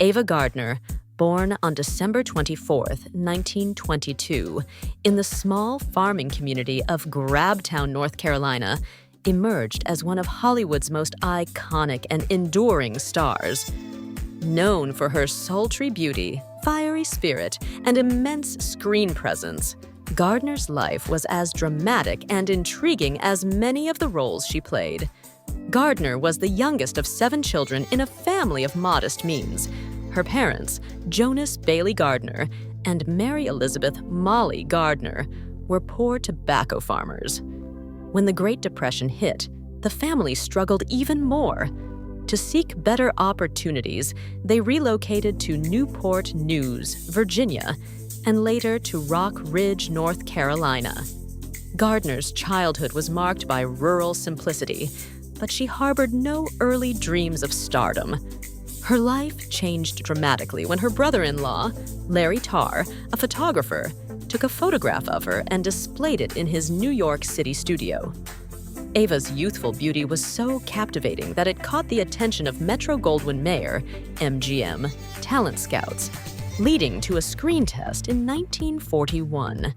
Ava Gardner, born on December 24, 1922, in the small farming community of Grabtown, North Carolina, emerged as one of Hollywood's most iconic and enduring stars. Known for her sultry beauty, fiery spirit, and immense screen presence, Gardner's life was as dramatic and intriguing as many of the roles she played. Gardner was the youngest of 7 children in a family of modest means. Her parents, Jonas Bailey Gardner and Mary Elizabeth Mollie Gardner, were poor tobacco farmers. When the Great Depression hit, the family struggled even more. To seek better opportunities, they relocated to Newport News, Virginia, and later to Rock Ridge, North Carolina. Gardner's childhood was marked by rural simplicity, but she harbored no early dreams of stardom. Her life changed dramatically when her brother-in-law, Larry Tarr, a photographer, took a photograph of her and displayed it in his New York City studio. Ava's youthful beauty was so captivating that it caught the attention of Metro-Goldwyn-Mayer, MGM, talent scouts, leading to a screen test in 1941.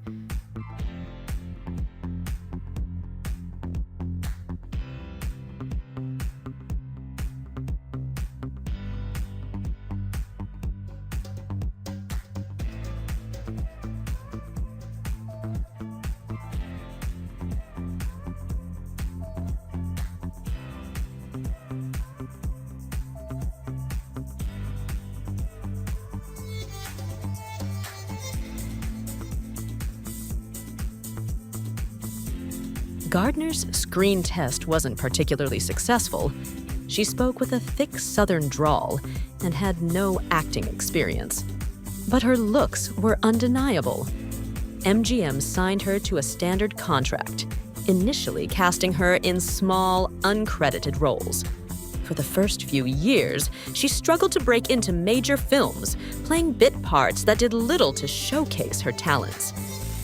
Gardner's screen test wasn't particularly successful. She spoke with a thick Southern drawl and had no acting experience. But her looks were undeniable. MGM signed her to a standard contract, initially casting her in small, uncredited roles. For the first few years, she struggled to break into major films, playing bit parts that did little to showcase her talents.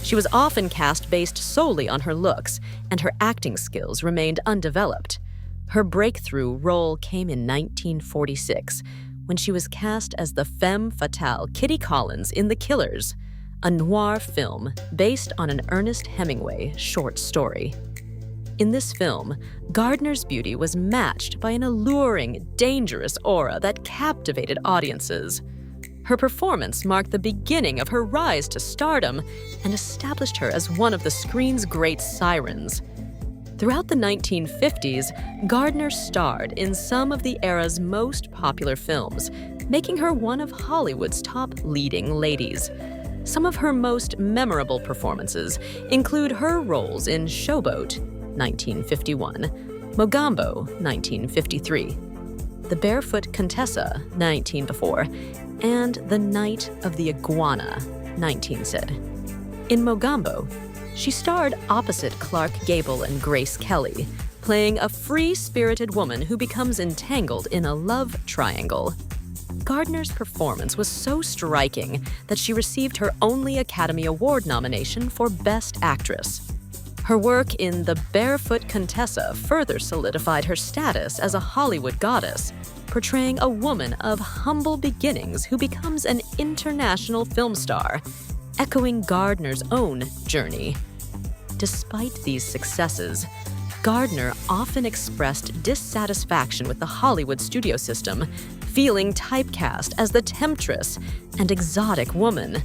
She was often cast based solely on her looks, and her acting skills remained undeveloped. Her breakthrough role came in 1946, when she was cast as the femme fatale Kitty Collins in The Killers, a noir film based on an Ernest Hemingway short story. In this film, Gardner's beauty was matched by an alluring, dangerous aura that captivated audiences. Her performance marked the beginning of her rise to stardom and established her as one of the screen's great sirens. Throughout the 1950s, Gardner starred in some of the era's most popular films, making her one of Hollywood's top leading ladies. Some of her most memorable performances include her roles in Showboat, 1951, Mogambo, 1953, The Barefoot Contessa, 1904, and The Night of the Iguana, 1900. In Mogambo, she starred opposite Clark Gable and Grace Kelly, playing a free-spirited woman who becomes entangled in a love triangle. Gardner's performance was so striking that she received her only Academy Award nomination for Best Actress. Her work in The Barefoot Contessa further solidified her status as a Hollywood goddess, portraying a woman of humble beginnings who becomes an international film star, echoing Gardner's own journey. Despite these successes, Gardner often expressed dissatisfaction with the Hollywood studio system, feeling typecast as the temptress and exotic woman.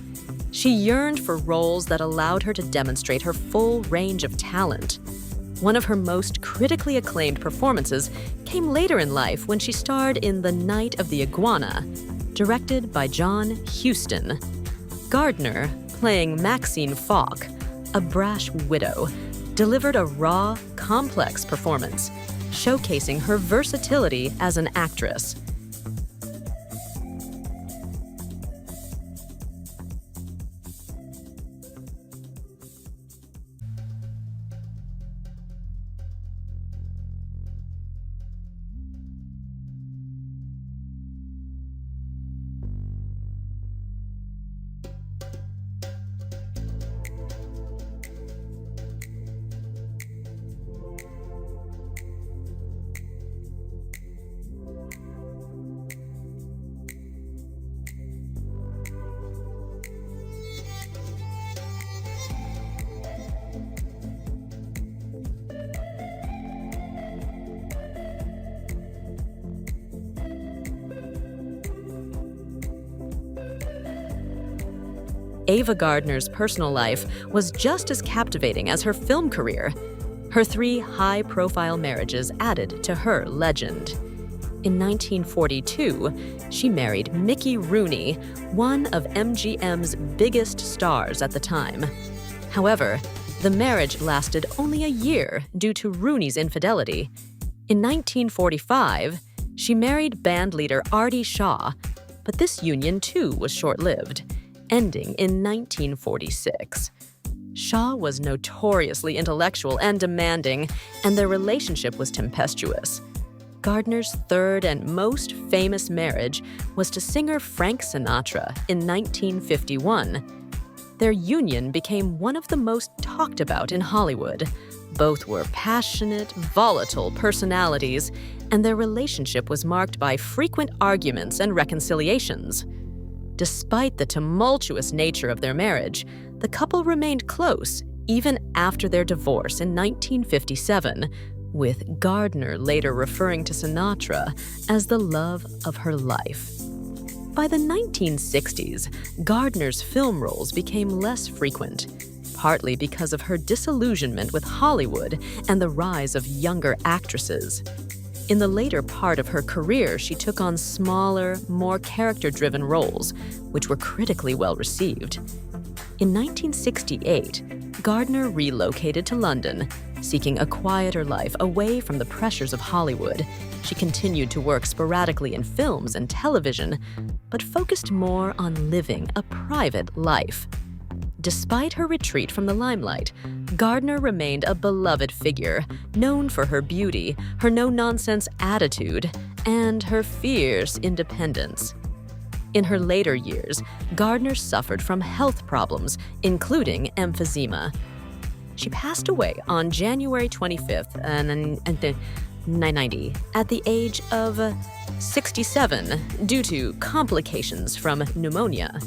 She yearned for roles that allowed her to demonstrate her full range of talent. One of her most critically acclaimed performances came later in life when she starred in The Night of the Iguana, directed by John Huston. Gardner, playing Maxine Falk, a brash widow, delivered a raw, complex performance, showcasing her versatility as an actress. Ava Gardner's personal life was just as captivating as her film career. Her 3 high-profile marriages added to her legend. In 1942, she married Mickey Rooney, one of MGM's biggest stars at the time. However, the marriage lasted only a year due to Rooney's infidelity. In 1945, she married bandleader Artie Shaw, but this union too was short-lived, ending in 1946. Shaw was notoriously intellectual and demanding, and their relationship was tempestuous. Gardner's 3rd and most famous marriage was to singer Frank Sinatra in 1951. Their union became one of the most talked about in Hollywood. Both were passionate, volatile personalities, and their relationship was marked by frequent arguments and reconciliations. Despite the tumultuous nature of their marriage, the couple remained close even after their divorce in 1957, with Gardner later referring to Sinatra as the love of her life. By the 1960s, Gardner's film roles became less frequent, partly because of her disillusionment with Hollywood and the rise of younger actresses. In the later part of her career, she took on smaller, more character-driven roles, which were critically well received. In 1968, Gardner relocated to London, seeking a quieter life away from the pressures of Hollywood. She continued to work sporadically in films and television, but focused more on living a private life. Despite her retreat from the limelight, Gardner remained a beloved figure, known for her beauty, her no-nonsense attitude, and her fierce independence. In her later years, Gardner suffered from health problems, including emphysema. She passed away on January 25th, 1990, at the age of 67 due to complications from pneumonia.